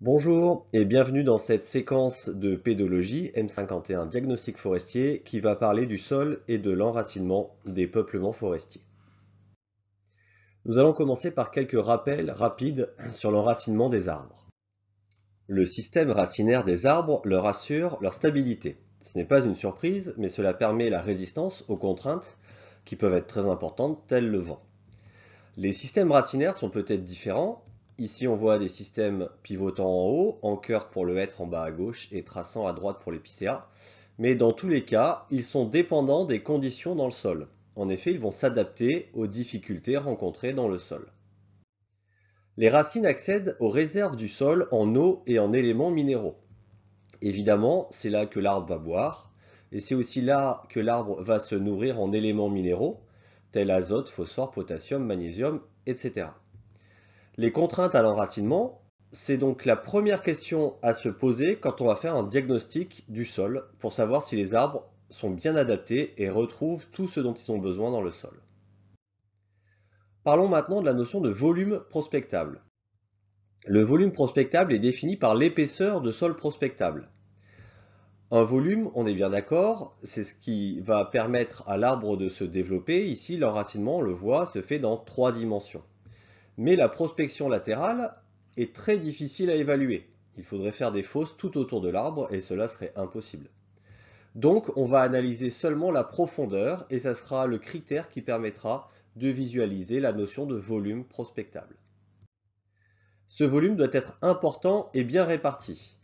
Bonjour et bienvenue dans cette séquence de pédologie M51 Diagnostic forestier qui va parler du sol et de l'enracinement des peuplements forestiers. Nous allons commencer par quelques rappels rapides sur l'enracinement des arbres. Le système racinaire des arbres leur assure leur stabilité. Ce n'est pas une surprise, mais cela permet la résistance aux contraintes qui peuvent être très importantes, telles le vent. Les systèmes racinaires sont peut-être différents. Ici, on voit des systèmes pivotant en haut, en cœur pour le hêtre en bas à gauche et traçant à droite pour l'épicéa. Mais dans tous les cas, ils sont dépendants des conditions dans le sol. En effet, ils vont s'adapter aux difficultés rencontrées dans le sol. Les racines accèdent aux réserves du sol en eau et en éléments minéraux. Évidemment, c'est là que l'arbre va boire, et c'est aussi là que l'arbre va se nourrir en éléments minéraux, tels azote, phosphore, potassium, magnésium, etc. Les contraintes à l'enracinement, c'est donc la première question à se poser quand on va faire un diagnostic du sol pour savoir si les arbres sont bien adaptés et retrouvent tout ce dont ils ont besoin dans le sol. Parlons maintenant de la notion de volume prospectable. Le volume prospectable est défini par l'épaisseur de sol prospectable. Un volume, on est bien d'accord, c'est ce qui va permettre à l'arbre de se développer. Ici, l'enracinement, on le voit, se fait dans 3 dimensions. Mais la prospection latérale est très difficile à évaluer. Il faudrait faire des fosses tout autour de l'arbre et cela serait impossible. Donc on va analyser seulement la profondeur et ça sera le critère qui permettra de visualiser la notion de volume prospectable. Ce volume doit être important et bien réparti.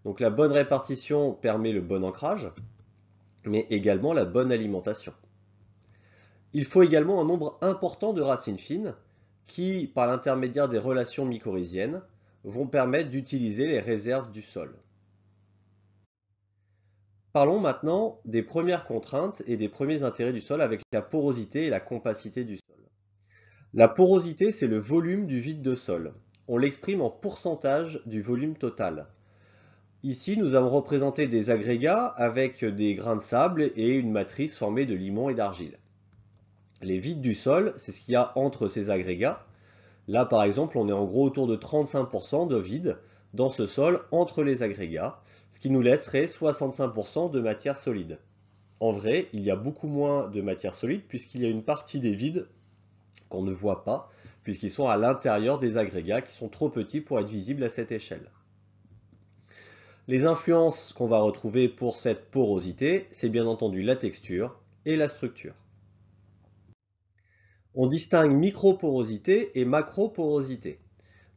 Donc la bonne répartition permet le bon ancrage, mais également la bonne alimentation. Il faut également un nombre important de racines fines qui, par l'intermédiaire des relations mycorhiziennes, vont permettre d'utiliser les réserves du sol. Parlons maintenant des premières contraintes et des premiers intérêts du sol avec la porosité et la compacité du sol. La porosité, c'est le volume du vide de sol. On l'exprime en pourcentage du volume total. Ici, nous avons représenté des agrégats avec des grains de sable et une matrice formée de limon et d'argile. Les vides du sol, c'est ce qu'il y a entre ces agrégats. Là, par exemple, on est en gros autour de 35% de vide dans ce sol entre les agrégats, ce qui nous laisserait 65% de matière solide. En vrai, il y a beaucoup moins de matière solide puisqu'il y a une partie des vides qu'on ne voit pas, puisqu'ils sont à l'intérieur des agrégats qui sont trop petits pour être visibles à cette échelle. Les influences qu'on va retrouver pour cette porosité, c'est bien entendu la texture et la structure. On distingue microporosité et macroporosité.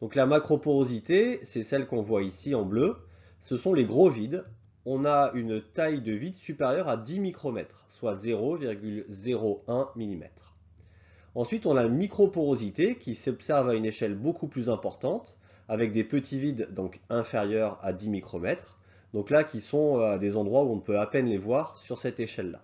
Donc la macroporosité, c'est celle qu'on voit ici en bleu. Ce sont les gros vides. On a une taille de vide supérieure à 10 micromètres, soit 0,01 mm. Ensuite, on a la microporosité qui s'observe à une échelle beaucoup plus importante, avec des petits vides donc inférieurs à 10 micromètres. Donc là, qui sont à des endroits où on peut à peine les voir sur cette échelle-là.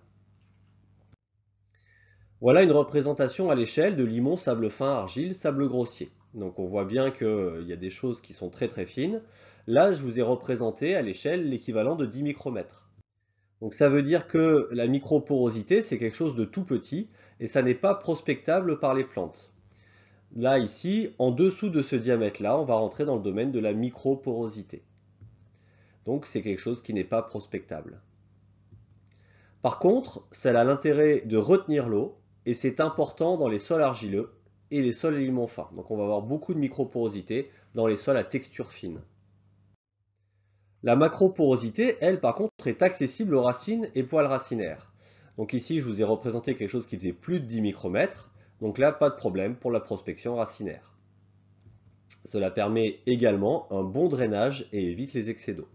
Voilà une représentation à l'échelle de limon, sable fin, argile, sable grossier. Donc on voit bien qu'il y a des choses qui sont très très fines. Là, je vous ai représenté à l'échelle l'équivalent de 10 micromètres. Donc ça veut dire que la microporosité, c'est quelque chose de tout petit et ça n'est pas prospectable par les plantes. Là, ici, en dessous de ce diamètre-là, on va rentrer dans le domaine de la microporosité. Donc c'est quelque chose qui n'est pas prospectable. Par contre, ça a l'intérêt de retenir l'eau et c'est important dans les sols argileux et les sols à limon fin. Donc on va avoir beaucoup de microporosité dans les sols à texture fine. La macroporosité, elle, par contre, est accessible aux racines et poils racinaires. Donc ici, je vous ai représenté quelque chose qui faisait plus de 10 micromètres. Donc là, pas de problème pour la prospection racinaire. Cela permet également un bon drainage et évite les excès d'eau.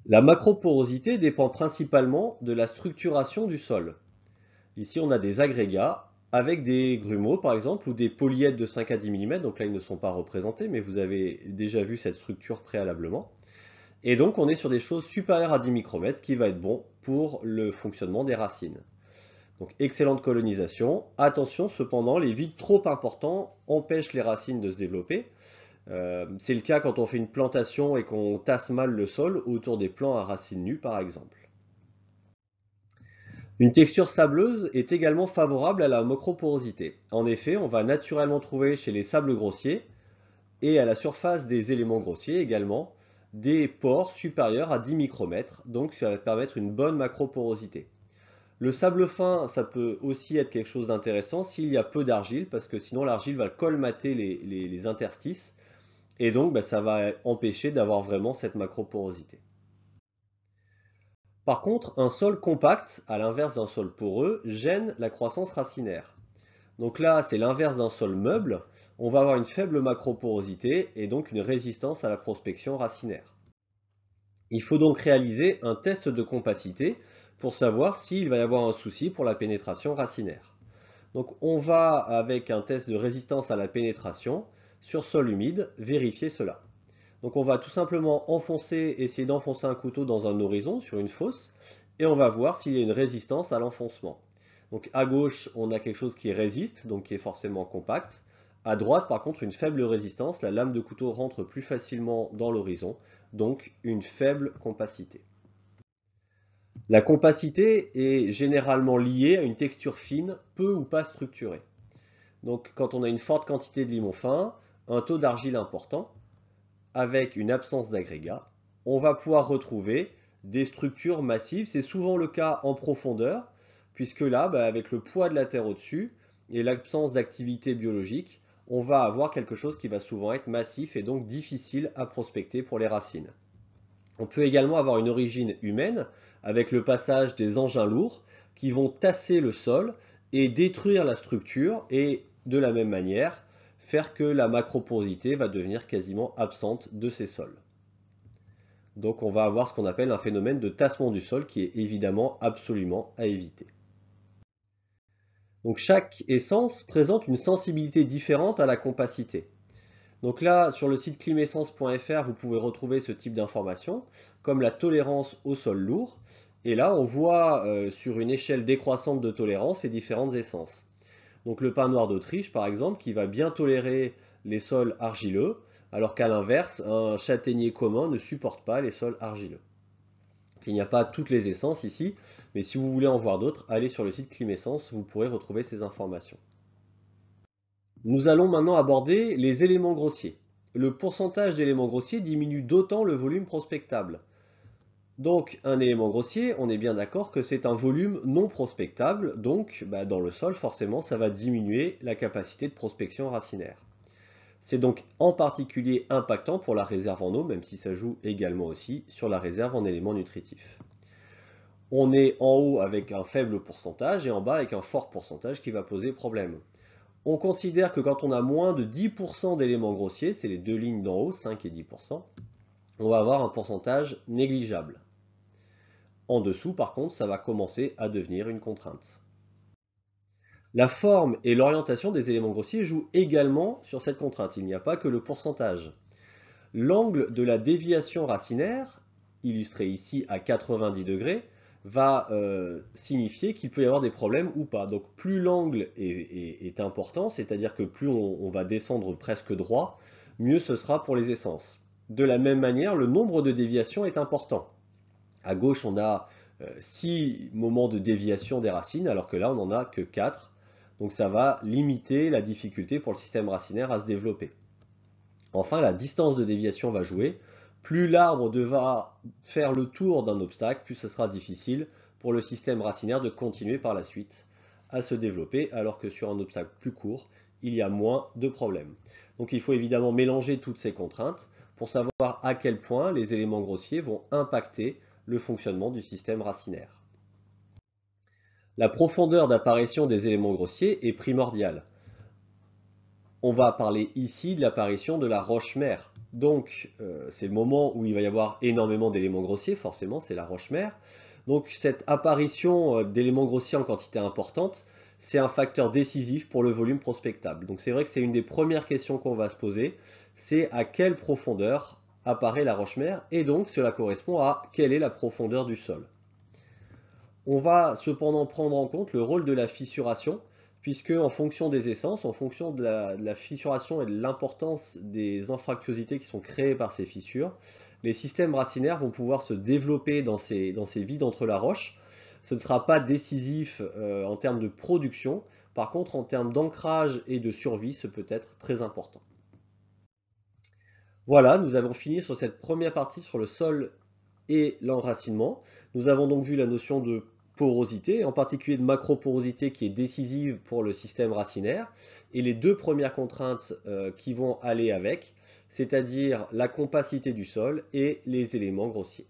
La macroporosité dépend principalement de la structuration du sol. Ici, on a des agrégats avec des grumeaux, par exemple, ou des polyèdres de 5 à 10 mm. Donc là, ils ne sont pas représentés, mais vous avez déjà vu cette structure préalablement. Et donc, on est sur des choses supérieures à 10 micromètres, ce qui va être bon pour le fonctionnement des racines. Donc, excellente colonisation. Attention, cependant, les vides trop importants empêchent les racines de se développer. C'est le cas quand on fait une plantation et qu'on tasse mal le sol autour des plants à racines nues, par exemple. Une texture sableuse est également favorable à la macroporosité. En effet, on va naturellement trouver chez les sables grossiers et à la surface des éléments grossiers également des pores supérieurs à 10 micromètres, donc ça va permettre une bonne macroporosité. Le sable fin, ça peut aussi être quelque chose d'intéressant s'il y a peu d'argile, parce que sinon l'argile va colmater les interstices, et donc ça va empêcher d'avoir vraiment cette macroporosité. Par contre, un sol compact, à l'inverse d'un sol poreux, gêne la croissance racinaire. Donc là, c'est l'inverse d'un sol meuble, on va avoir une faible macroporosité et donc une résistance à la prospection racinaire. Il faut donc réaliser un test de compacité pour savoir s'il va y avoir un souci pour la pénétration racinaire. Donc on va, avec un test de résistance à la pénétration, sur sol humide, vérifier cela. Donc on va tout simplement essayer d'enfoncer un couteau dans un horizon, sur une fosse, et on va voir s'il y a une résistance à l'enfoncement. Donc à gauche, on a quelque chose qui résiste, donc qui est forcément compact. À droite, par contre, une faible résistance, la lame de couteau rentre plus facilement dans l'horizon, donc une faible compacité. La compacité est généralement liée à une texture fine, peu ou pas structurée. Donc quand on a une forte quantité de limon fin, un taux d'argile important, avec une absence d'agrégat, on va pouvoir retrouver des structures massives. C'est souvent le cas en profondeur, puisque là, avec le poids de la terre au-dessus et l'absence d'activité biologique, on va avoir quelque chose qui va souvent être massif et donc difficile à prospecter pour les racines. On peut également avoir une origine humaine, avec le passage des engins lourds qui vont tasser le sol et détruire la structure et de la même manière faire que la macroporosité va devenir quasiment absente de ces sols. Donc on va avoir ce qu'on appelle un phénomène de tassement du sol qui est évidemment absolument à éviter. Donc chaque essence présente une sensibilité différente à la compacité. Donc là, sur le site climessence.fr, vous pouvez retrouver ce type d'informations, comme la tolérance au sol lourd. Et là, on voit sur une échelle décroissante de tolérance les différentes essences. Donc le pin noir d'Autriche, par exemple, qui va bien tolérer les sols argileux, alors qu'à l'inverse, un châtaignier commun ne supporte pas les sols argileux. Il n'y a pas toutes les essences ici, mais si vous voulez en voir d'autres, allez sur le site Climessence, vous pourrez retrouver ces informations. Nous allons maintenant aborder les éléments grossiers. Le pourcentage d'éléments grossiers diminue d'autant le volume prospectable. Donc un élément grossier, on est bien d'accord que c'est un volume non prospectable, donc dans le sol forcément ça va diminuer la capacité de prospection racinaire. C'est donc en particulier impactant pour la réserve en eau, même si ça joue également aussi sur la réserve en éléments nutritifs. On est en haut avec un faible pourcentage et en bas avec un fort pourcentage qui va poser problème. On considère que quand on a moins de 10% d'éléments grossiers, c'est les deux lignes d'en haut, 5 et 10%, on va avoir un pourcentage négligeable. En dessous, par contre, ça va commencer à devenir une contrainte. La forme et l'orientation des éléments grossiers jouent également sur cette contrainte. Il n'y a pas que le pourcentage. L'angle de la déviation racinaire, illustré ici à 90 degrés, va signifier qu'il peut y avoir des problèmes ou pas. Donc plus l'angle est important, c'est-à-dire que plus on va descendre presque droit, mieux ce sera pour les essences. De la même manière, le nombre de déviations est important. À gauche, on a 6 moments de déviation des racines, alors que là, on n'en a que 4. Donc ça va limiter la difficulté pour le système racinaire à se développer. Enfin, la distance de déviation va jouer. Plus l'arbre devra faire le tour d'un obstacle, plus ce sera difficile pour le système racinaire de continuer par la suite à se développer, alors que sur un obstacle plus court, il y a moins de problèmes. Donc il faut évidemment mélanger toutes ces contraintes pour savoir à quel point les éléments grossiers vont impacter le fonctionnement du système racinaire. La profondeur d'apparition des éléments grossiers est primordiale. On va parler ici de l'apparition de la roche-mère. Donc, c'est le moment où il va y avoir énormément d'éléments grossiers, forcément, c'est la roche-mère. Donc, cette apparition d'éléments grossiers en quantité importante, c'est un facteur décisif pour le volume prospectable. Donc, c'est vrai que c'est une des premières questions qu'on va se poser, c'est à quelle profondeur apparaît la roche-mère, et donc cela correspond à quelle est la profondeur du sol. On va cependant prendre en compte le rôle de la fissuration, puisque en fonction des essences, en fonction de la fissuration et de l'importance des anfractuosités qui sont créées par ces fissures, les systèmes racinaires vont pouvoir se développer dans ces vides entre la roche. Ce ne sera pas décisif en termes de production, par contre en termes d'ancrage et de survie, ce peut être très important. Voilà, nous avons fini sur cette première partie sur le sol et l'enracinement. Nous avons donc vu la notion de porosité, en particulier de macroporosité qui est décisive pour le système racinaire, et les deux premières contraintes qui vont aller avec, c'est-à-dire la compacité du sol et les éléments grossiers.